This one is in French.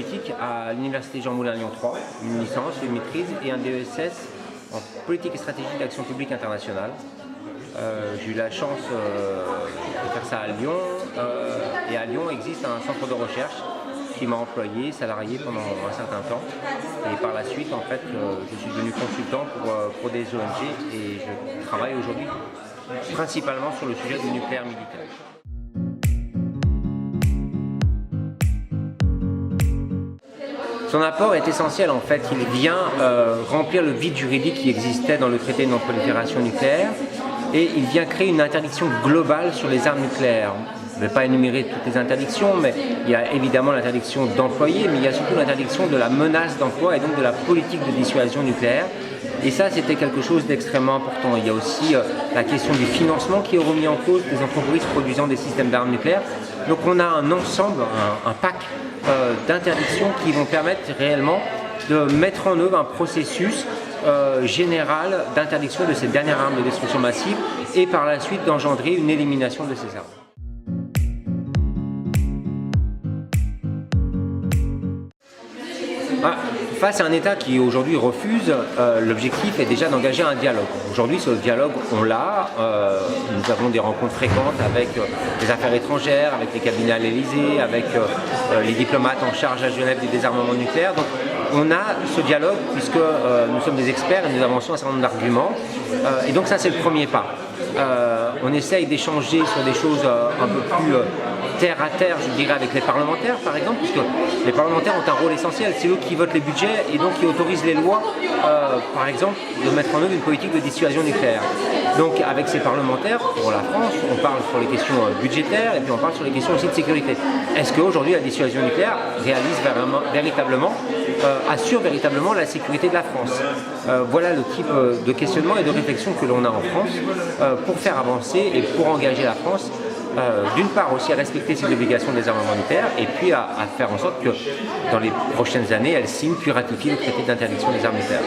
politique à l'Université Jean Moulin Lyon 3, une licence, une maîtrise et un DESS en politique et stratégie d'action publique internationale. J'ai eu la chance de faire ça à Lyon et à Lyon existe un centre de recherche qui m'a employé, salarié pendant un certain temps et par la suite en fait je suis devenu consultant pour des ONG et je travaille aujourd'hui principalement sur le sujet du nucléaire militaire. Son apport est essentiel en fait, il vient remplir le vide juridique qui existait dans le traité de non-prolifération nucléaire et il vient créer une interdiction globale sur les armes nucléaires. Je ne vais pas énumérer toutes les interdictions, mais il y a évidemment l'interdiction d'employer, mais il y a surtout l'interdiction de la menace d'emploi et donc de la politique de dissuasion nucléaire. Et ça, c'était quelque chose d'extrêmement important. Il y a aussi la question du financement qui est remis en cause des entreprises produisant des systèmes d'armes nucléaires. Donc on a un ensemble, un pack d'interdictions qui vont permettre réellement de mettre en œuvre un processus général d'interdiction de ces dernières armes de destruction massive et par la suite d'engendrer une élimination de ces armes. Face à un État qui aujourd'hui refuse, l'objectif est déjà d'engager un dialogue. Aujourd'hui, ce dialogue, on l'a. Nous avons des rencontres fréquentes avec les affaires étrangères, avec les cabinets à l'Élysée, avec les diplomates en charge à Genève du désarmement nucléaire. Donc, on a ce dialogue puisque nous sommes des experts et nous avançons un certain nombre d'arguments. Et donc ça, c'est le premier pas. On essaye d'échanger sur des choses un peu plus terre à terre, je dirais, avec les parlementaires par exemple, puisque les parlementaires ont un rôle essentiel, c'est eux qui votent les budgets et donc qui autorisent les lois, par exemple, de mettre en œuvre une politique de dissuasion nucléaire. Donc avec ces parlementaires, pour la France, on parle sur les questions budgétaires et puis on parle sur les questions aussi de sécurité. Est-ce qu'aujourd'hui la dissuasion nucléaire véritablement, assure véritablement la sécurité de la France? Voilà le type de questionnement et de réflexion que l'on a en France pour faire avancer et pour engager la France d'une part aussi à respecter ses obligations de désarmement nucléaire et puis à faire en sorte que dans les prochaines années, elle signe puis ratifie le traité d'interdiction des armes nucléaires.